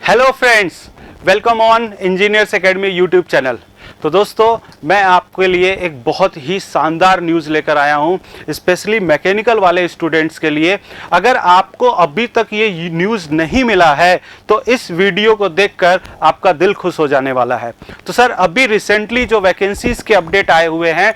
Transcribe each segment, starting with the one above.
Hello friends, welcome on engineers academy YouTube channel. तो दोस्तों, मैं आपके लिए एक बहुत ही शानदार न्यूज़ लेकर आया हूं, स्पेशली मैकेनिकल वाले स्टूडेंट्स के लिए। अगर आपको अभी तक ये न्यूज़ नहीं मिला है तो इस वीडियो को देखकर आपका दिल खुश हो जाने वाला है। तो सर, अभी रिसेंटली जो वैकेंसीज के अपडेट आए हुए हैं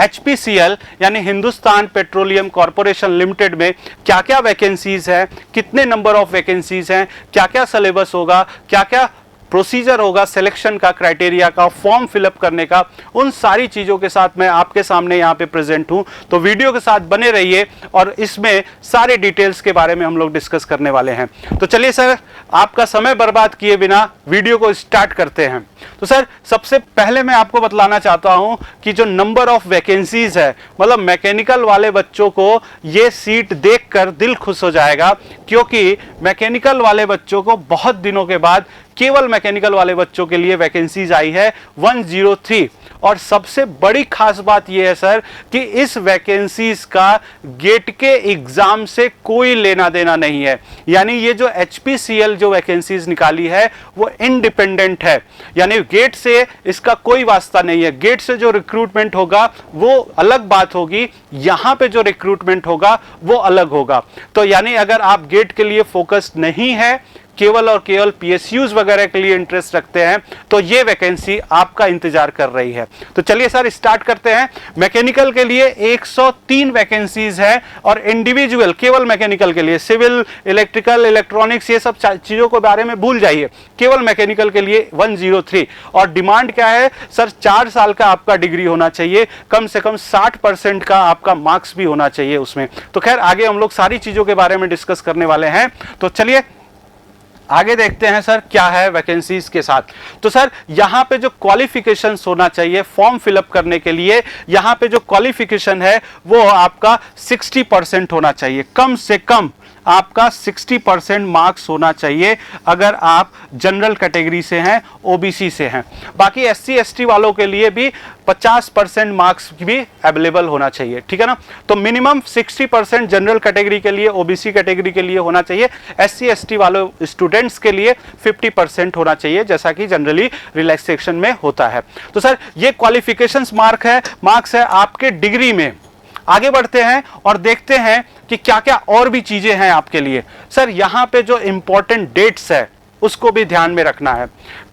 HPCL यानी हिंदुस्तान पेट्रोलियम कॉरपोरेशन लिमिटेड में क्या क्या वैकेंसीज हैं, कितने नंबर ऑफ वैकेंसीज हैं, क्या क्या सिलेबस होगा, क्या क्या प्रोसीजर होगा सिलेक्शन का, क्राइटेरिया का, फॉर्म फिलअप करने का, उन सारी चीज़ों के साथ मैं आपके सामने यहाँ पे प्रेजेंट हूँ। तो वीडियो के साथ बने रहिए और इसमें सारे डिटेल्स के बारे में हम लोग डिस्कस करने वाले हैं। तो चलिए सर, आपका समय बर्बाद किए बिना वीडियो को स्टार्ट करते हैं। तो सर, सबसे पहले मैं आपको बतलाना चाहता हूँ कि जो नंबर ऑफ वैकेंसीज है, मतलब मैकेनिकल वाले बच्चों को ये सीट देखकर दिल खुश हो जाएगा, क्योंकि मैकेनिकल वाले बच्चों को बहुत दिनों के बाद केवल मैकेनिकल वाले बच्चों के लिए वैकेंसीज आई है 103। और सबसे बड़ी खास बात यह है सर कि इस वैकेंसीज का गेट के एग्जाम से कोई लेना देना नहीं है। यानी ये जो HPCL जो वैकेंसीज निकाली है वो इंडिपेंडेंट है, यानी गेट से इसका कोई वास्ता नहीं है। गेट से जो रिक्रूटमेंट होगा वो अलग बात होगी, यहां पे जो रिक्रूटमेंट होगा वो अलग होगा। तो यानी अगर आप गेट के लिए फोकस्ड नहीं है, केवल और केवल PSUs वगैरह के लिए इंटरेस्ट रखते हैं, तो ये वैकेंसी आपका इंतजार कर रही है। तो चलिए सर, स्टार्ट करते हैं। मैकेनिकल के लिए 103 वैकेंसीज है और इंडिविजुअल केवल मैकेनिकल के लिए, सिविल, इलेक्ट्रिकल, इलेक्ट्रॉनिक्स, ये सब चीजों के बारे में भूल जाइए, केवल मैकेनिकल के लिए 103। और डिमांड क्या है सर? 4 साल का आपका डिग्री होना चाहिए, कम से कम 60% का आपका मार्क्स भी होना चाहिए उसमें। तो खैर, आगे हम लोग सारी चीजों के बारे में डिस्कस करने वाले हैं। तो चलिए आगे देखते हैं सर क्या है वैकेंसीज के साथ। तो सर, यहाँ पे जो क्वालिफिकेशंस होना चाहिए फॉर्म फिलअप करने के लिए, यहाँ पे जो क्वालिफिकेशन है वो आपका 60% होना चाहिए, कम से कम आपका 60% मार्क्स होना चाहिए अगर आप जनरल कैटेगरी से हैं, OBC से हैं। बाकी SC ST वालों के लिए भी 50% मार्क्स भी अवेलेबल होना चाहिए, ठीक है ना। तो मिनिमम 60% जनरल कैटेगरी के लिए, OBC कैटेगरी के लिए होना चाहिए। SC ST वालों स्टूडेंट्स के लिए 50% होना चाहिए, जैसा कि जनरली रिलैक्सेशन में होता है। तो सर, ये क्वालिफिकेशंस मार्क्स है आपके डिग्री में। आगे बढ़ते हैं और देखते हैं कि क्या क्या और भी चीजें हैं आपके लिए। सर, यहां पे जो इंपॉर्टेंट डेट्स है उसको भी ध्यान में रखना है।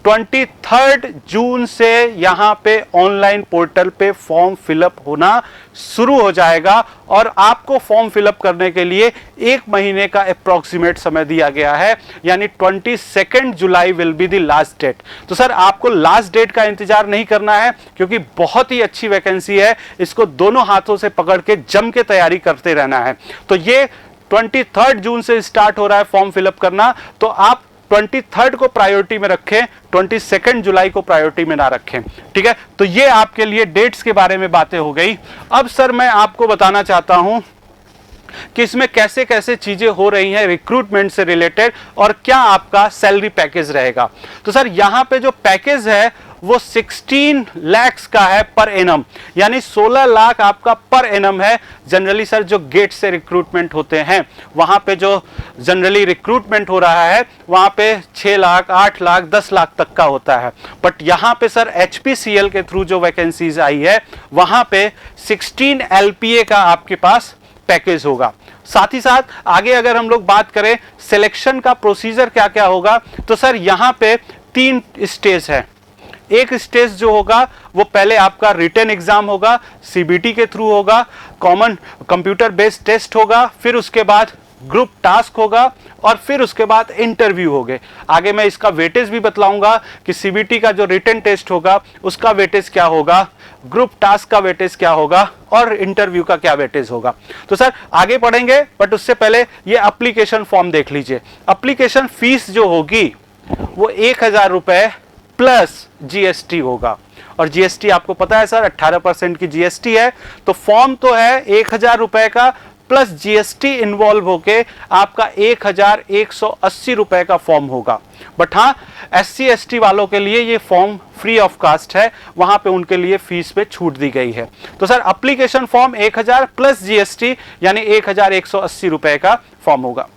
23 जून से यहां पे ऑनलाइन पोर्टल पे फॉर्म फिलअप होना शुरू हो जाएगा और आपको फॉर्म फिलअप करने के लिए 1 महीने का अप्रॉक्सीमेट समय दिया गया है, यानी 22 July will be the last date. तो सर, आपको लास्ट डेट का इंतजार नहीं करना है, क्योंकि बहुत ही अच्छी वैकेंसी है, इसको दोनों हाथों से पकड़ के जम के तैयारी करते रहना है। तो ये 23 जून से स्टार्ट हो रहा है फॉर्म फिलअप करना, तो आप 23 को प्रायोरिटी में रखें, 22 जुलाई को प्रायोरिटी में ना रखें, ठीक है। तो ये आपके लिए डेट्स के बारे में बातें हो गई। अब सर, मैं आपको बताना चाहता हूं कि इसमें कैसे कैसे चीजें हो रही हैं रिक्रूटमेंट से रिलेटेड और क्या आपका सैलरी पैकेज रहेगा। तो सर, यहां पे जो पैकेज है वो 16 लाख का है पर एनम, यानी 16 लाख आपका पर एनम है। जनरली सर, जो गेट से रिक्रूटमेंट होते हैं वहां पे जो जनरली रिक्रूटमेंट हो रहा है वहां पे 6 लाख, 8 लाख, 10 लाख तक का होता है। बट यहां पे सर HPCL के थ्रू जो वैकेंसीज आई है वहां पे 16 LPA का आपके पास पैकेज होगा। साथ ही साथ आगे अगर हम लोग बात करें सिलेक्शन का प्रोसीजर क्या क्या होगा, तो सर यहां पे 3 स्टेज है। एक स्टेज जो होगा वो पहले आपका रिटन एग्जाम होगा, CBT के थ्रू होगा, कॉमन कंप्यूटर बेस्ड टेस्ट होगा, फिर उसके बाद ग्रुप टास्क होगा और फिर उसके बाद इंटरव्यू होंगे। आगे मैं इसका वेटेज भी बतलाऊंगा कि CBT का जो रिटन टेस्ट होगा उसका वेटेज क्या होगा, ग्रुप टास्क का वेटेज क्या होगा और इंटरव्यू का क्या वेटेज होगा। तो सर, आगे पढ़ेंगे, बट उससे पहले ये एप्लीकेशन फॉर्म देख लीजिए। एप्लीकेशन फीस जो होगी वो 1000 रुपए प्लस GST होगा, और GST आपको पता है सर 18% की GST है। तो फॉर्म तो है 1000 रुपए का, प्लस GST इन्वॉल्व होके आपका 1180 रुपए का फॉर्म होगा। बट हाँ, SC ST वालों के लिए ये फॉर्म फ्री ऑफ कास्ट है, वहां पे उनके लिए फीस पे छूट दी गई है। तो sir, application form 1000 plus GST यानी 1180 रुपए का फॉर्म होगा।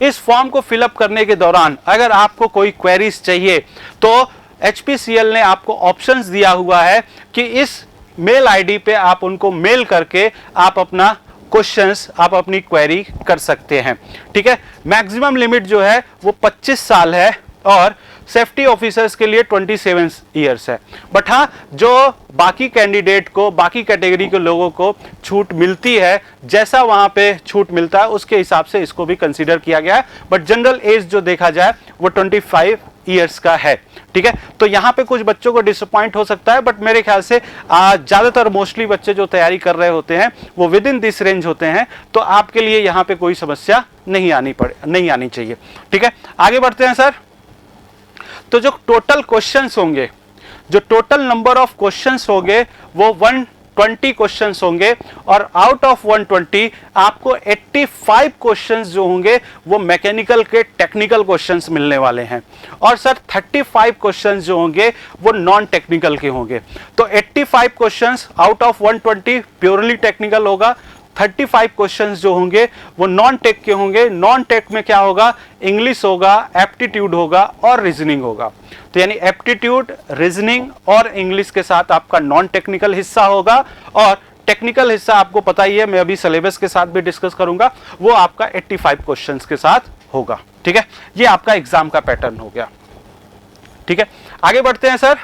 इस फॉर्म को फिलअप करने के दौरान अगर आपको कोई क्वेरीज चाहिए तो HPCL ने आपको ऑप्शंस दिया हुआ है कि इस मेल आईडी पे आप उनको मेल करके आप अपना क्वेश्चंस, आप अपनी क्वेरी कर सकते हैं। ठीक है, मैक्सिमम लिमिट जो है वो 25 साल है और सेफ्टी ऑफिसर्स के लिए 27 ईयर्स है। बट हाँ, जो बाकी कैंडिडेट को, बाकी कैटेगरी के लोगों को छूट मिलती है, जैसा वहां पे छूट मिलता है उसके हिसाब से इसको भी कंसीडर किया गया है। बट जनरल एज जो देखा जाए वो 25 ईयर्स का है। ठीक है, तो यहाँ पे कुछ बच्चों को डिसअपॉइंट हो सकता है, बट मेरे ख्याल से ज्यादातर मोस्टली बच्चे जो तैयारी कर रहे होते हैं वो विद इन दिस रेंज होते हैं, तो आपके लिए यहाँ पे कोई समस्या नहीं आनी चाहिए। ठीक है, आगे बढ़ते हैं सर। तो जो टोटल क्वेश्चंस होंगे, जो टोटल नंबर ऑफ क्वेश्चंस होंगे वो 120 क्वेश्चंस होंगे और आउट ऑफ 120 आपको 85 क्वेश्चंस जो होंगे वो मैकेनिकल के टेक्निकल क्वेश्चंस मिलने वाले हैं और सर 35 क्वेश्चंस जो होंगे वो नॉन टेक्निकल के होंगे। तो 85 questions out of 120 purely technical होगा, 35 क्वेश्चंस जो होंगे वो नॉन टेक के होंगे। नॉन टेक में क्या होगा, इंग्लिश होगा, एप्टीट्यूड होगा और रीजनिंग होगा। तो यानी एप्टीट्यूड, रीजनिंग और इंग्लिश के साथ आपका नॉन टेक्निकल हिस्सा होगा और टेक्निकल हिस्सा आपको पता ही है, मैं अभी सिलेबस के साथ भी डिस्कस करूंगा, वो आपका 85 क्वेश्चंस के साथ होगा। ठीक है, ये आपका एग्जाम का पैटर्न हो गया। ठीक है, आगे बढ़ते हैं सर।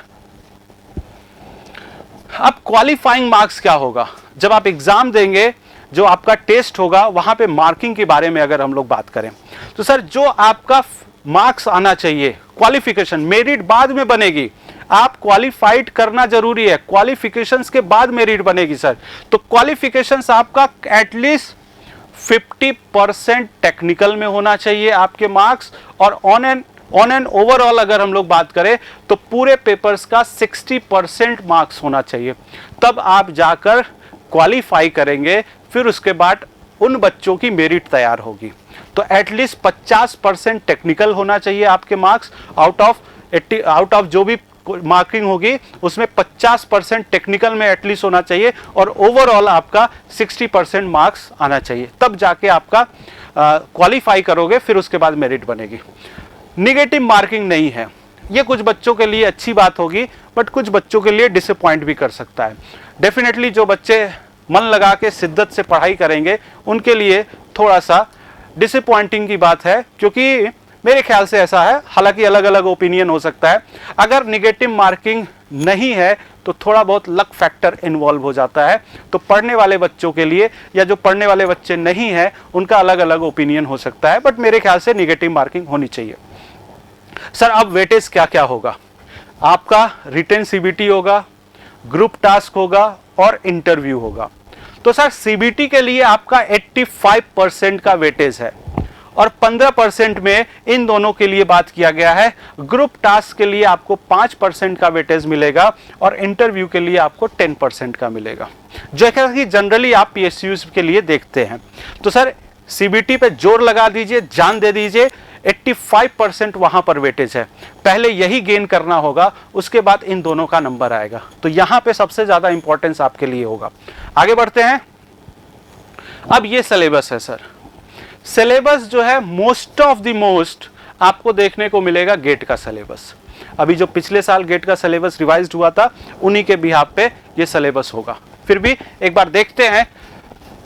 अब क्वालिफाइंग मार्क्स क्या होगा, जब आप एग्जाम देंगे, जो आपका टेस्ट होगा वहां पे मार्किंग के बारे में अगर हम लोग बात करें तो सर जो आपका मार्क्स आना चाहिए, क्वालिफिकेशन, मेरिट बाद में बनेगी, आप क्वालिफाइड करना जरूरी है, क्वालिफिकेशंस के बाद मेरिट बनेगी सर। तो क्वालिफिकेशंस आपका एटलीस्ट 50% टेक्निकल में होना चाहिए आपके मार्क्स और ऑन एन ओवरऑल अगर हम लोग बात करें तो पूरे पेपर्स का 60% मार्क्स होना चाहिए, तब आप जाकर क्वालिफाई करेंगे। फिर उसके बाद उन बच्चों की मेरिट तैयार होगी। तो एटलीस्ट 50% टेक्निकल होना चाहिए आपके मार्क्स, आउट ऑफ जो भी मार्किंग होगी उसमें 50% टेक्निकल में एटलीस्ट होना चाहिए और ओवरऑल आपका 60% मार्क्स आना चाहिए, तब जाके आपका क्वालिफाई करोगे, फिर उसके बाद मेरिट बनेगी। निगेटिव मार्किंग नहीं है, ये कुछ बच्चों के लिए अच्छी बात होगी बट कुछ बच्चों के लिए डिसअपॉइंट भी कर सकता है। डेफिनेटली जो बच्चे मन लगा के शिद्दत से पढ़ाई करेंगे उनके लिए थोड़ा सा डिसअपॉइंटिंग की बात है, क्योंकि मेरे ख्याल से ऐसा है, हालांकि अलग अलग ओपिनियन हो सकता है। अगर निगेटिव मार्किंग नहीं है तो थोड़ा बहुत लक फैक्टर इन्वॉल्व हो जाता है, तो पढ़ने वाले बच्चों के लिए या जो पढ़ने वाले बच्चे नहीं हैं उनका अलग अलग ओपिनियन हो सकता है, बट मेरे ख्याल से निगेटिव मार्किंग होनी चाहिए। सर अब वेटेज क्या क्या होगा, आपका रिटन CBT होगा, ग्रुप टास्क होगा और इंटरव्यू होगा। तो सर CBT के लिए आपका 85% का वेटेज है और 15% में इन दोनों के लिए बात किया गया है। ग्रुप टास्क के लिए आपको 5% का वेटेज मिलेगा और इंटरव्यू के लिए आपको 10% का मिलेगा, जो कि जनरली आप PSUs के लिए देखते हैं। तो सर CBT पे जोर लगा दीजिए, जान दे दीजिए, 85% वहां पर वेटेज है, पहले यही गेन करना होगा, उसके बाद इन दोनों का नंबर आएगा। तो यहां पे सबसे ज्यादा इंपॉर्टेंस आपके लिए होगा। आगे बढ़ते हैं। अब ये सिलेबस है सर, सिलेबस जो है मोस्ट ऑफ द मोस्ट आपको देखने को मिलेगा गेट का सिलेबस। अभी जो पिछले साल गेट का सिलेबस रिवाइज्ड हुआ था उन्हीं के बिहाफ पे ये सिलेबस होगा। फिर भी एक बार देखते हैं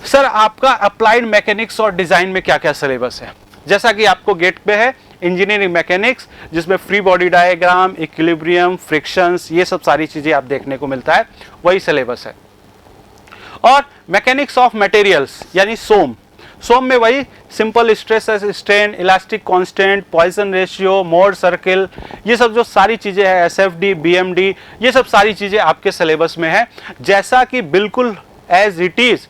सर आपका अप्लाइड मैकेनिक्स और डिजाइन में क्या क्या सिलेबस है। जैसा कि आपको गेट पे है इंजीनियरिंग मैकेनिक्स, जिसमें free body diagram, equilibrium, frictions, ये सब सारी चीजें आप देखने को मिलता है, वही सिलेबस है। और मैकेनिक्स ऑफ मटेरियल्स यानी सोम में वही simple stress strain, elastic constant, Poisson ratio, Mohr circle, ये सब जो सारी चीजें हैं, SFD, BMD, ये सब सारी चीजें आपके सिलेबस में है, जैसा कि बिल्कुल एज इट इज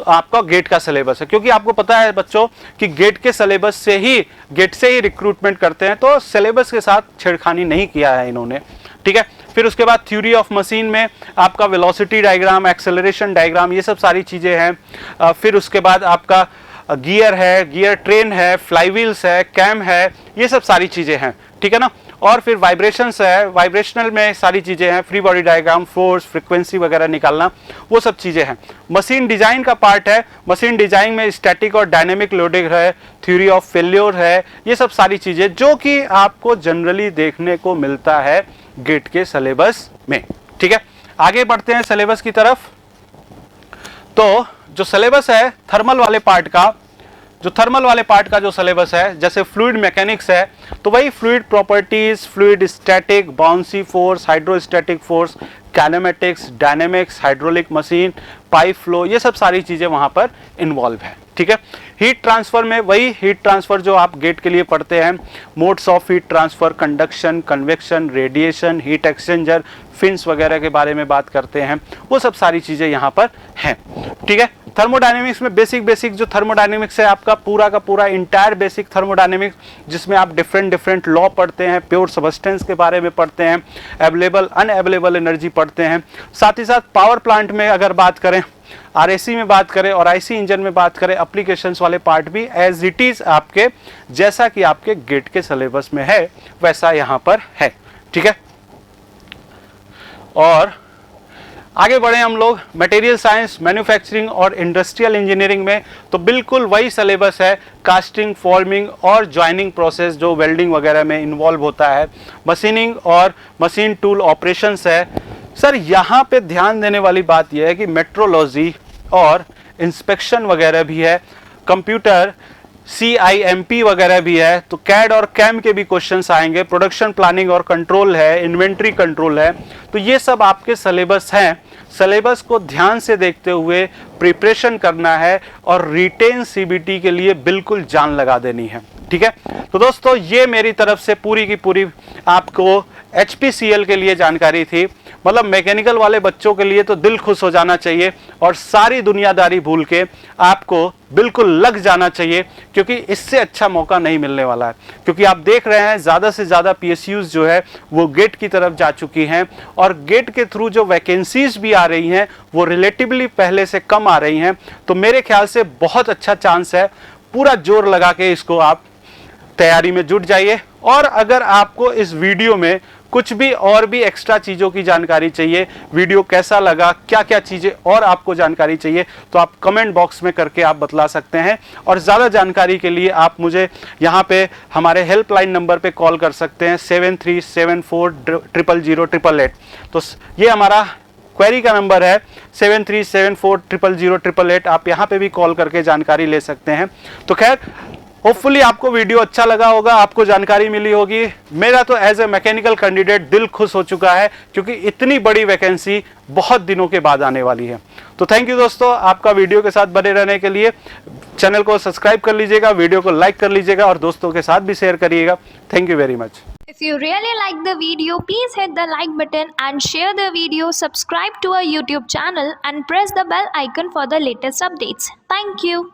आपका गेट का सिलेबस है। क्योंकि आपको पता है बच्चों कि गेट के सिलेबस से ही, गेट से ही रिक्रूटमेंट करते हैं, तो सिलेबस के साथ छेड़खानी नहीं किया है इन्होंने। ठीक है, फिर उसके बाद थ्योरी ऑफ मशीन में आपका वेलोसिटी डायग्राम, एक्सेलरेशन डायग्राम, ये सब सारी चीजें हैं। फिर उसके बाद आपका गियर है, गियर ट्रेन है, फ्लाईव्हील्स है, कैम है, ये सब सारी चीजें हैं। ठीक है ना। और फिर वाइब्रेशंस है, वाइब्रेशनल में सारी चीज़ें हैं, free body diagram, force, frequency वगैरह निकालना, वो सब चीज़ें हैं। मशीन डिजाइन का पार्ट है, मशीन डिजाइन में स्टैटिक और डायनेमिक लोडिंग है, थ्योरी ऑफ फेल्योर है, ये सब सारी चीज़ें जो कि आपको जनरली देखने को मिलता है गेट के सिलेबस में। ठीक है, आगे बढ़ते हैं सिलेबस की तरफ। तो जो सिलेबस है थर्मल वाले पार्ट का, जो सिलेबस है, जैसे फ्लूइड मैकेनिक्स है तो वही fluid properties, fluid static, bouncy force, hydrostatic force, kinematics, dynamics, hydraulic machine, pipe flow, ये सब सारी चीजें वहां पर इन्वॉल्व है। ठीक है, हीट ट्रांसफर में वही हीट ट्रांसफर जो आप गेट के लिए पढ़ते हैं, modes of heat transfer, conduction, convection, radiation, heat exchanger, fins वगैरह के बारे में बात करते हैं, वो सब सारी चीजें यहाँ पर हैं। ठीक है, थर्मोडायनेमिक्स में बेसिक जो थर्मोडायनेमिक्स है आपका पूरा का पूरा इंटायर बेसिक थर्मोडायनेमिक्स, जिसमें आप डिफरेंट लॉ पढ़ते हैं, प्योर सबस्टेंस के बारे में पढ़ते हैं, अवेलेबल अनअवेलेबल एनर्जी पढ़ते हैं। साथ ही साथ पावर प्लांट में अगर बात करें, आरएसी में बात करें और आईसी इंजन में बात करें, एप्लीकेशंस वाले पार्ट भी एज इट इज आपके जैसा कि आपके गेट के सिलेबस में है वैसा यहाँ पर है। ठीक है, और आगे बढ़े हम लोग मटेरियल साइंस, मैन्युफैक्चरिंग और इंडस्ट्रियल इंजीनियरिंग में, तो बिल्कुल वही सिलेबस है, कास्टिंग, फॉर्मिंग और जॉइनिंग प्रोसेस जो वेल्डिंग वगैरह में इन्वॉल्व होता है, मशीनिंग और मशीन टूल ऑपरेशंस है। सर यहाँ पे ध्यान देने वाली बात यह है कि मेट्रोलॉजी और इंस्पेक्शन वगैरह भी है, कंप्यूटर CIMP वगैरह भी है, तो कैड और कैम के भी क्वेश्चंस आएंगे, प्रोडक्शन प्लानिंग और कंट्रोल है, इन्वेंट्री कंट्रोल है, तो ये सब आपके सिलेबस हैं। सिलेबस को ध्यान से देखते हुए प्रिपरेशन करना है और रिटेन CBT के लिए बिल्कुल जान लगा देनी है। ठीक है, तो दोस्तों ये मेरी तरफ से पूरी की पूरी आपको HPCL के लिए जानकारी थी। मतलब मैकेनिकल वाले बच्चों के लिए तो दिल खुश हो जाना चाहिए और सारी दुनियादारी भूल के आपको बिल्कुल लग जाना चाहिए, क्योंकि इससे अच्छा मौका नहीं मिलने वाला है। क्योंकि आप देख रहे हैं ज़्यादा से ज़्यादा PSUs जो है वो गेट की तरफ जा चुकी हैं और गेट के थ्रू जो वैकेंसीज भी आ रही हैं वो रिलेटिवली पहले से कम आ रही हैं। तो मेरे ख्याल से बहुत अच्छा चांस है, पूरा जोर लगा के इसको आप तैयारी में जुट जाइए। और अगर आपको इस वीडियो में कुछ भी और भी एक्स्ट्रा चीज़ों की जानकारी चाहिए, वीडियो कैसा लगा, क्या क्या चीज़ें और आपको जानकारी चाहिए, तो आप कमेंट बॉक्स में करके आप बतला सकते हैं। और ज़्यादा जानकारी के लिए आप मुझे यहाँ पे हमारे हेल्पलाइन नंबर पे कॉल कर सकते हैं 7374000888। तो ये हमारा क्वेरी का नंबर है 7374000888। आप यहाँ पे भी कॉल करके जानकारी ले सकते हैं। तो खैर होपफुली आपको वीडियो अच्छा लगा होगा, आपको जानकारी मिली होगी। मेरा तो एज ए मैकेनिकल कैंडिडेट दिल खुश हो चुका है, क्योंकि इतनी बड़ी वैकेंसी बहुत दिनों के बाद आने वाली है। तो थैंक यू दोस्तों, आपका वीडियो के साथ बने रहने के लिए। चैनल को सब्सक्राइब कर लीजिएगा, वीडियो को लाइक कर लीजिएगा और दोस्तों के साथ भी शेयर करिएगा। Thank you very much. If you really like the video, please hit the like button and share the video, subscribe to our YouTube channel and press the bell icon for the latest updates. Thank you.